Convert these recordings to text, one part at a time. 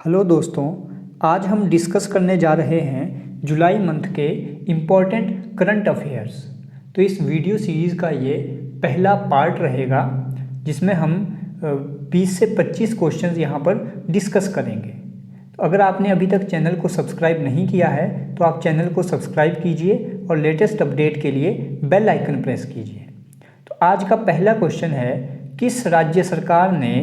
Hello दोस्तों, आज हम डिस्कस करने जा रहे हैं जुलाई मंथ के इम्पॉर्टेंट करंट अफेयर्स। तो इस वीडियो सीरीज़ का ये पहला पार्ट रहेगा जिसमें हम 20 से 25 क्वेश्चंस यहाँ पर डिस्कस करेंगे। तो अगर आपने अभी तक चैनल को सब्सक्राइब नहीं किया है तो आप चैनल को सब्सक्राइब कीजिए और लेटेस्ट अपडेट के लिए बेल आइकन प्रेस कीजिए। तो आज का पहला क्वेश्चन है, किस राज्य सरकार ने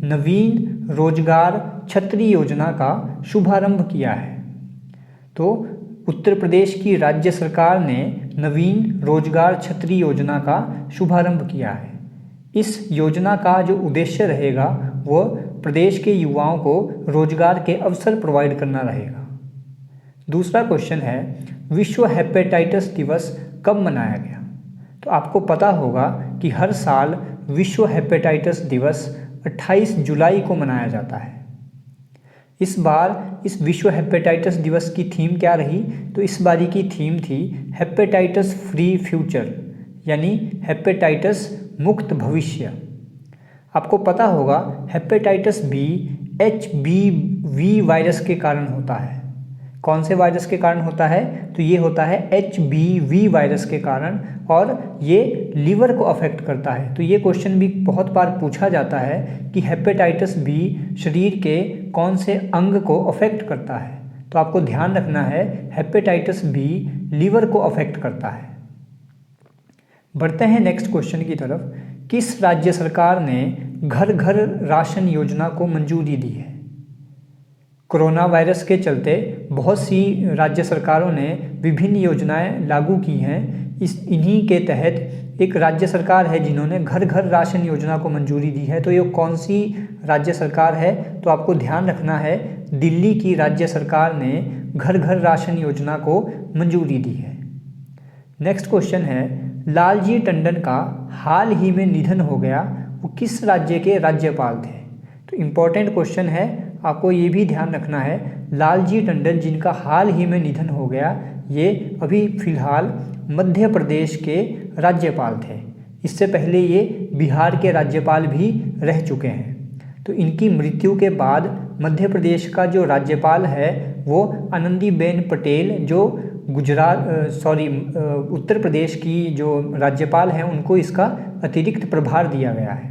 नवीन रोजगार छतरी योजना का शुभारंभ किया है? तो उत्तर प्रदेश की राज्य सरकार ने नवीन रोजगार छतरी योजना का शुभारंभ किया है। इस योजना का जो उद्देश्य रहेगा वो प्रदेश के युवाओं को रोजगार के अवसर प्रोवाइड करना रहेगा। दूसरा क्वेश्चन है, विश्व हेपेटाइटिस दिवस कब मनाया गया? तो आपको पता होगा कि हर साल विश्व हेपेटाइटिस दिवस 28 जुलाई को मनाया जाता है। इस बार इस विश्व हेपेटाइटिस दिवस की थीम क्या रही? तो इस बारी की थीम थी हेपेटाइटिस फ्री फ्यूचर, यानी हेपेटाइटिस मुक्त भविष्य। आपको पता होगा हेपेटाइटिस बी HBV वायरस के कारण होता है। कौन से वायरस के कारण होता है? तो ये होता है HBV वायरस के कारण, और ये लीवर को अफेक्ट करता है। तो ये क्वेश्चन भी बहुत बार पूछा जाता है कि हेपेटाइटिस बी शरीर के कौन से अंग को अफेक्ट करता है। तो आपको ध्यान रखना है हेपेटाइटिस बी लीवर को अफेक्ट करता है। बढ़ते हैं नेक्स्ट क्वेश्चन की तरफ। किस राज्य सरकार ने घर घर राशन योजना को मंजूरी दी है? कोरोना वायरस के चलते बहुत सी राज्य सरकारों ने विभिन्न योजनाएं लागू की हैं। इन्हीं के तहत एक राज्य सरकार है जिन्होंने घर घर राशन योजना को मंजूरी दी है। तो ये कौन सी राज्य सरकार है? तो आपको ध्यान रखना है, दिल्ली की राज्य सरकार ने घर घर राशन योजना को मंजूरी दी है। नेक्स्ट क्वेश्चन है, लालजी टंडन का हाल ही में निधन हो गया, वो किस राज्य के राज्यपाल थे? तो इम्पोर्टेंट क्वेश्चन है, आपको ये भी ध्यान रखना है, लालजी टंडन जिनका हाल ही में निधन हो गया, ये अभी फिलहाल मध्य प्रदेश के राज्यपाल थे। इससे पहले ये बिहार के राज्यपाल भी रह चुके हैं। तो इनकी मृत्यु के बाद मध्य प्रदेश का जो राज्यपाल है वो आनंदीबेन पटेल, जो उत्तर प्रदेश की जो राज्यपाल हैं उनको इसका अतिरिक्त प्रभार दिया गया है।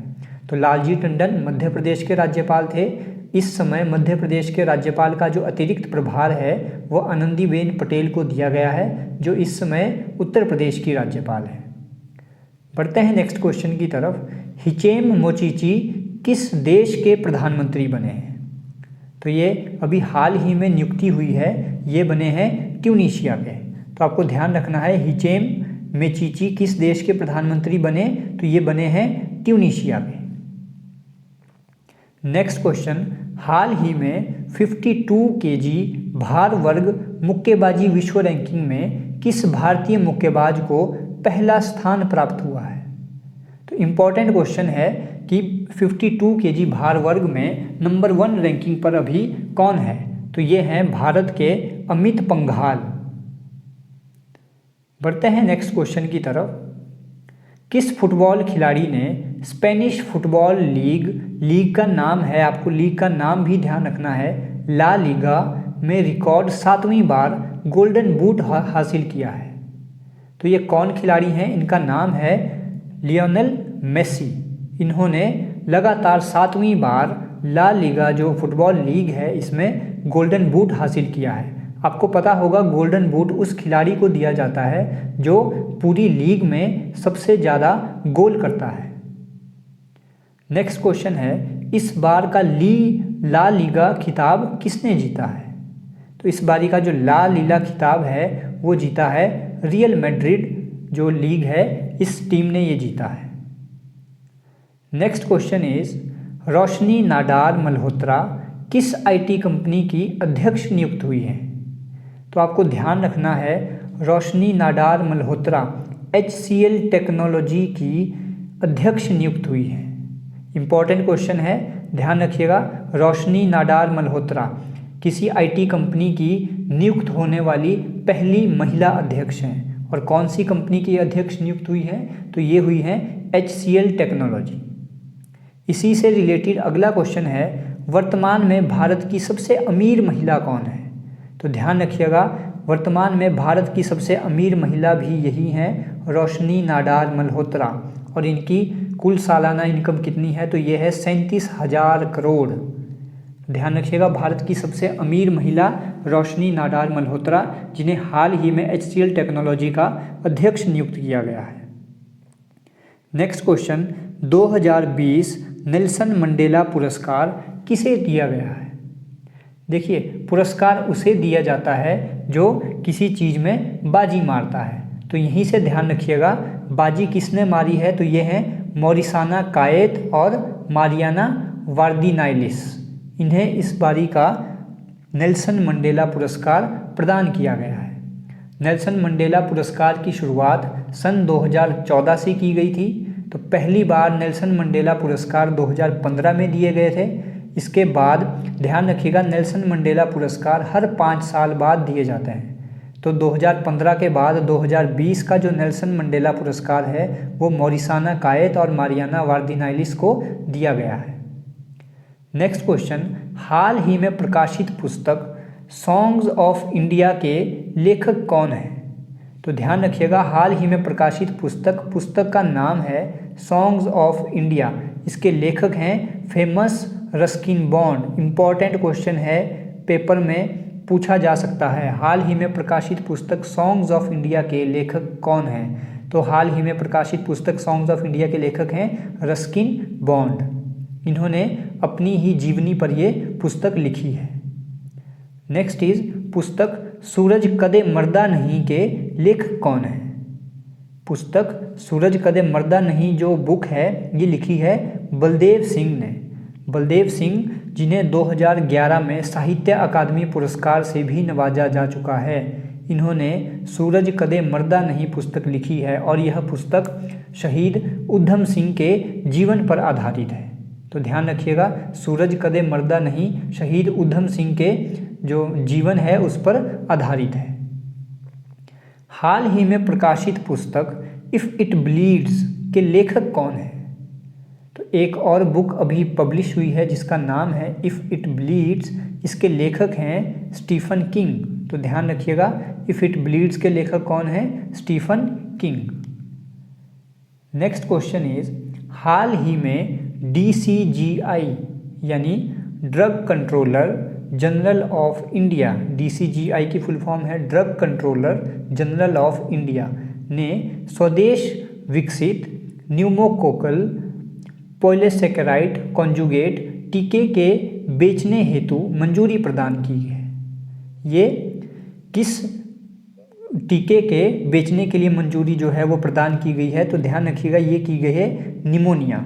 तो लालजी टंडन मध्य प्रदेश के राज्यपाल थे। इस समय मध्य प्रदेश के राज्यपाल का जो अतिरिक्त प्रभार है वो आनंदीबेन पटेल को दिया गया है, जो इस समय उत्तर प्रदेश की राज्यपाल है। बढ़ते हैं नेक्स्ट क्वेश्चन की तरफ। हिचेम मोचीची किस देश के प्रधानमंत्री बने हैं? तो ये अभी हाल ही में नियुक्ति हुई है, ये बने हैं ट्यूनीशिया के। तो आपको ध्यान रखना है, हिचेम मेचीची किस देश के प्रधानमंत्री बने? तो ये बने हैं ट्यूनीशिया के। नेक्स्ट क्वेश्चन, हाल ही में 52 kg भार वर्ग मुक्केबाजी विश्व रैंकिंग में किस भारतीय मुक्केबाज को पहला स्थान प्राप्त हुआ है? तो इम्पॉर्टेंट क्वेश्चन है कि 52 kg भार वर्ग में नंबर 1 रैंकिंग पर अभी कौन है? तो ये हैं भारत के अमित पंघाल। बढ़ते हैं नेक्स्ट क्वेश्चन की तरफ। किस फुटबॉल खिलाड़ी ने स्पेनिश फुटबॉल लीग का नाम है, आपको लीग का नाम भी ध्यान रखना है, ला लीगा में रिकॉर्ड 7वीं बार गोल्डन बूट हासिल किया है? तो ये कौन खिलाड़ी हैं? इनका नाम है लियोनेल मेसी। इन्होंने लगातार 7वीं बार ला लीगा जो फुटबॉल लीग है इसमें गोल्डन बूट हासिल किया है। आपको पता होगा गोल्डन बूट उस खिलाड़ी को दिया जाता है जो पूरी लीग में सबसे ज़्यादा गोल करता है। नेक्स्ट क्वेश्चन है, इस बार का ला लीगा खिताब किसने जीता है? तो इस बारी का जो ला लीगा खिताब है वो जीता है रियल मैड्रिड जो लीग है, इस टीम ने ये जीता है। नेक्स्ट क्वेश्चन इज, रोशनी नाडार मल्होत्रा किस IT कंपनी की अध्यक्ष नियुक्त हुई है? तो आपको ध्यान रखना है, रोशनी नाडार मल्होत्रा HCL टेक्नोलॉजी की अध्यक्ष नियुक्त हुई है। इम्पॉर्टेंट क्वेश्चन है, ध्यान रखिएगा, रोशनी नाडार मल्होत्रा किसी IT कंपनी की नियुक्त होने वाली पहली महिला अध्यक्ष हैं। और कौन सी कंपनी की अध्यक्ष नियुक्त हुई है? तो ये हुई है HCL टेक्नोलॉजी। इसी से रिलेटेड अगला क्वेश्चन है, वर्तमान में भारत की सबसे अमीर महिला कौन है? तो ध्यान रखिएगा, वर्तमान में भारत की सबसे अमीर महिला भी यही हैं, रोशनी नाडार मल्होत्रा। और इनकी कुल सालाना इनकम कितनी है? तो ये है 37,000 करोड़। ध्यान रखिएगा, भारत की सबसे अमीर महिला रोशनी नाडार मल्होत्रा, जिन्हें हाल ही में HCL टेक्नोलॉजी का अध्यक्ष नियुक्त किया गया है। नेक्स्ट क्वेश्चन, 2020 नेल्सन मंडेला पुरस्कार किसे दिया गया है? देखिए, पुरस्कार उसे दिया जाता है जो किसी चीज़ में बाजी मारता है। तो यहीं से ध्यान रखिएगा, बाजी किसने मारी है? तो ये हैं मॉरिसाना कायेत और मारियाना वार्दिनाइलिस। इन्हें इस बारी का नेल्सन मंडेला पुरस्कार प्रदान किया गया है। नेल्सन मंडेला पुरस्कार की शुरुआत सन 2014 से की गई थी। तो पहली बार नेल्सन मंडेला पुरस्कार 2015 में दिए गए थे। इसके बाद ध्यान रखिएगा, नेल्सन मंडेला पुरस्कार हर 5 साल बाद दिए जाते हैं। तो 2015 के बाद 2020 का जो नेल्सन मंडेला पुरस्कार है वो मॉरिसाना कायेत और मारियाना वार्दिनाइलिस को दिया गया है। नेक्स्ट क्वेश्चन, हाल ही में प्रकाशित पुस्तक सॉन्ग्स ऑफ इंडिया के लेखक कौन हैं? तो ध्यान रखिएगा, हाल ही में प्रकाशित पुस्तक का नाम है सॉन्ग्स ऑफ इंडिया। इसके लेखक हैं famous Ruskin bond. Important question है, पेपर में पूछा जा सकता है। हाल ही में प्रकाशित पुस्तक सॉन्ग्स ऑफ इंडिया के लेखक कौन हैं? तो हाल ही में प्रकाशित पुस्तक सॉन्ग्स ऑफ इंडिया के लेखक हैं रस्किन बॉन्ड। इन्होंने अपनी ही जीवनी पर ये पुस्तक लिखी है। नेक्स्ट इज, पुस्तक सूरज कदे मर्दा नहीं के लेखक कौन है? पुस्तक सूरज कदे मर्दा नहीं जो बुक है ये लिखी है बलदेव सिंह ने। बलदेव सिंह, जिन्हें 2011 में साहित्य अकादमी पुरस्कार से भी नवाजा जा चुका है। इन्होंने सूरज कदे मर्दा नहीं पुस्तक लिखी है और यह पुस्तक शहीद उधम सिंह के जीवन पर आधारित है। तो ध्यान रखिएगा, सूरज कदे मर्दा नहीं शहीद उधम सिंह के जो जीवन है उस पर आधारित है। हाल ही में प्रकाशित पुस्तक इफ़ इट ब्लीड्स के लेखक कौन है? तो एक और बुक अभी पब्लिश हुई है जिसका नाम है इफ़ इट ब्लीड्स। इसके लेखक हैं स्टीफन किंग। तो ध्यान रखिएगा, इफ़ इट ब्लीड्स के लेखक कौन हैं? Stephen King. Next question is, हाल ही में DCGI यानी drug controller general of India, DCGI की फुल फॉर्म है drug controller general of India, ने स्वदेश विकसित न्यूमोकोकल पॉलीसेकेराइड कॉन्जुगेट टीके के बेचने हेतु मंजूरी प्रदान की है। ये किस टीके के बेचने के लिए मंजूरी जो है वो प्रदान की गई है? तो ध्यान रखिएगा, ये की गई है निमोनिया।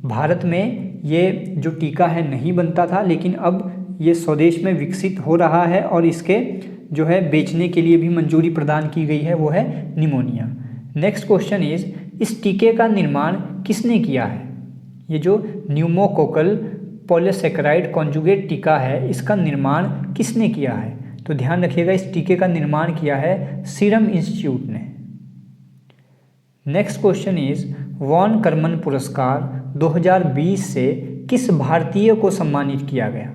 भारत में ये जो टीका है नहीं बनता था, लेकिन अब ये स्वदेश में विकसित हो रहा है और इसके जो है बेचने के लिए भी मंजूरी प्रदान की गई है, वो है निमोनिया। नेक्स्ट क्वेश्चन इज, इस टीके का निर्माण किसने किया है? ये जो न्यूमोकोकल पॉलीसेकेराइड कॉन्जुगेट टीका है इसका निर्माण किसने किया है? तो ध्यान रखिएगा, इस टीके का निर्माण किया है सीरम इंस्टीट्यूट ने। Next question is, von Karman पुरस्कार 2020 से किस भारतीय को सम्मानित किया गया?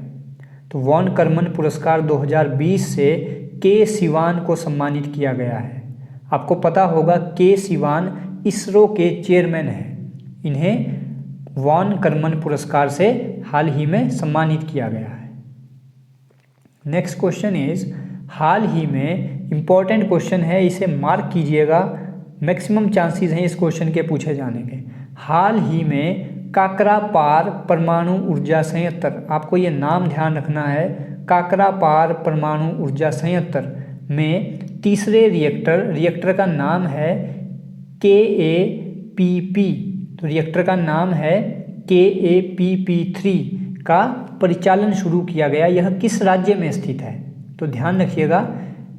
तो वॉन करमन पुरस्कार 2020 से के सिवान को सम्मानित किया गया है। आपको पता होगा के सिवान इसरो के चेयरमैन हैं। इन्हें वॉन करमन पुरस्कार से हाल ही में सम्मानित किया गया है। नेक्स्ट क्वेश्चन इज, हाल ही में इम्पॉर्टेंट क्वेश्चन है, इसे मार्क कीजिएगा, मैक्सिमम चांसेस हैं इस क्वेश्चन के पूछे जाने के। हाल ही में काकरापार परमाणु ऊर्जा संयंत्र, आपको ये नाम ध्यान रखना है, काकरापार परमाणु ऊर्जा संयंत्र में तीसरे रिएक्टर का नाम है KAPP। तो रिएक्टर का नाम है KAPP3 का परिचालन शुरू किया गया। यह किस राज्य में स्थित है? तो ध्यान रखिएगा,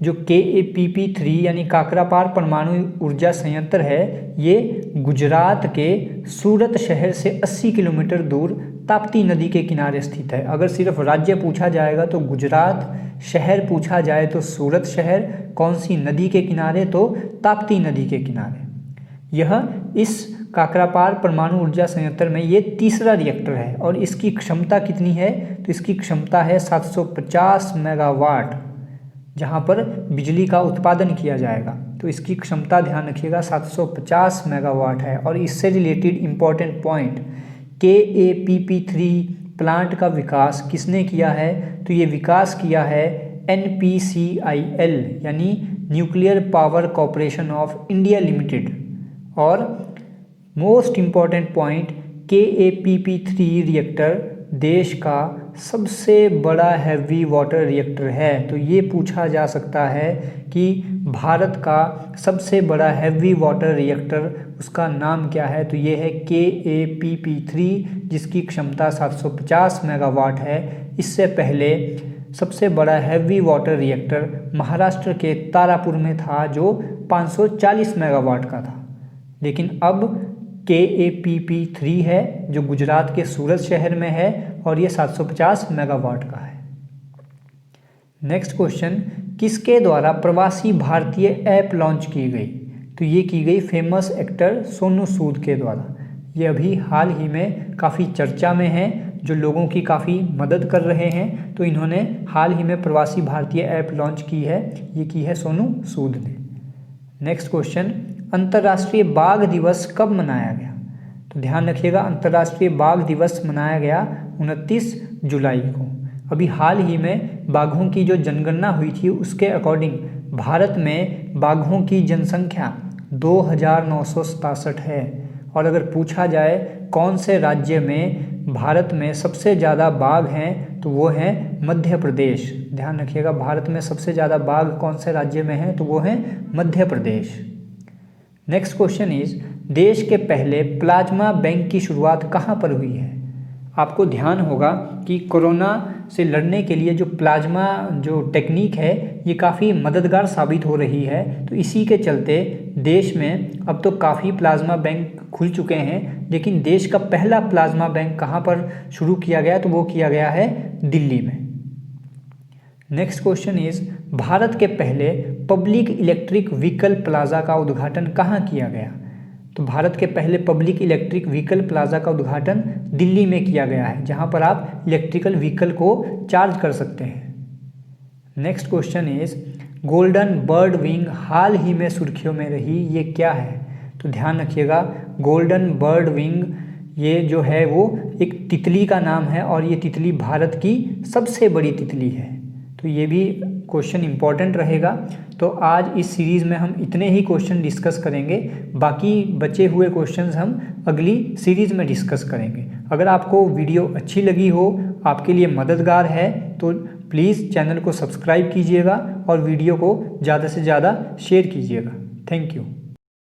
जो KAPP3 यानी काकरापार परमाणु ऊर्जा संयंत्र है ये गुजरात के सूरत शहर से 80 किलोमीटर दूर ताप्ती नदी के किनारे स्थित है। अगर सिर्फ राज्य पूछा जाएगा तो गुजरात, शहर पूछा जाए तो सूरत शहर, कौन सी नदी के किनारे? तो ताप्ती नदी के किनारे। यह इस काकरापार परमाणु ऊर्जा संयंत्र में ये तीसरा रिएक्टर है और इसकी क्षमता कितनी है, तो इसकी क्षमता है 750 मेगावाट, जहां पर बिजली का उत्पादन किया जाएगा। तो इसकी क्षमता ध्यान रखिएगा 750 मेगावाट है। और इससे related important point, KAPP3 plant का विकास किसने किया है, तो ये विकास किया है NPCIL यानी nuclear power corporation of India limited. और most important point, KAPP3 reactor देश का सबसे बड़ा हैवी वाटर रिएक्टर है। तो ये पूछा जा सकता है कि भारत का सबसे बड़ा हैवी वाटर रिएक्टर उसका नाम क्या है, तो ये है KAPP3 जिसकी क्षमता 750 मेगावाट है। इससे पहले सबसे बड़ा हैवी वाटर रिएक्टर महाराष्ट्र के तारापुर में था जो 540 मेगावाट का था, लेकिन अब KAPP3 है जो गुजरात के सूरत शहर में है और ये 750 मेगावाट का है। नेक्स्ट क्वेश्चन, किसके द्वारा प्रवासी भारतीय ऐप लॉन्च की गई, तो ये की गई फेमस एक्टर सोनू सूद के द्वारा। ये अभी हाल ही में काफ़ी चर्चा में है, जो लोगों की काफ़ी मदद कर रहे हैं। तो इन्होंने हाल ही में प्रवासी भारतीय ऐप लॉन्च की है, ये की है सोनू सूद ने। नेक्स्ट क्वेश्चन, अंतर्राष्ट्रीय बाघ दिवस कब मनाया गया, तो ध्यान रखिएगा अंतर्राष्ट्रीय बाघ दिवस मनाया गया 29 जुलाई को। अभी हाल ही में बाघों की जो जनगणना हुई थी उसके अकॉर्डिंग भारत में बाघों की जनसंख्या 2967 है। और अगर पूछा जाए कौन से राज्य में भारत में सबसे ज़्यादा बाघ हैं, तो वो हैं मध्य प्रदेश। ध्यान रखिएगा भारत में सबसे ज़्यादा बाघ कौन से राज्य में हैं, तो वो हैं Madhya Pradesh. Next question is, देश के पहले प्लाज्मा बैंक की शुरुआत कहाँ पर हुई है। आपको ध्यान होगा कि कोरोना से लड़ने के लिए जो प्लाज्मा जो टेक्निक है ये काफ़ी मददगार साबित हो रही है। तो इसी के चलते देश में अब तो काफ़ी प्लाज्मा बैंक खुल चुके हैं, लेकिन देश का पहला प्लाज्मा बैंक कहाँ पर शुरू किया गया, तो वो किया गया है दिल्ली में। नेक्स्ट क्वेश्चन इज, भारत के पहले पब्लिक इलेक्ट्रिक व्हीकल प्लाजा का उद्घाटन कहाँ किया गया, तो भारत के पहले पब्लिक इलेक्ट्रिक व्हीकल प्लाजा का उद्घाटन दिल्ली में किया गया है, जहाँ पर आप इलेक्ट्रिकल व्हीकल को चार्ज कर सकते हैं। Next question is, golden bird wing हाल ही में सुर्खियों में रही, ये क्या है, तो ध्यान रखिएगा गोल्डन बर्ड विंग ये जो है वो एक तितली का नाम है और ये तितली भारत की सबसे बड़ी तितली है। तो ये भी क्वेश्चन इम्पॉर्टेंट रहेगा। तो आज इस सीरीज़ में हम इतने ही क्वेश्चन डिस्कस करेंगे, बाकी बचे हुए क्वेश्चंस हम अगली सीरीज़ में डिस्कस करेंगे। अगर आपको वीडियो अच्छी लगी हो, आपके लिए मददगार है, तो प्लीज़ चैनल को सब्सक्राइब कीजिएगा और वीडियो को ज़्यादा से ज़्यादा शेयर कीजिएगा। Thank you.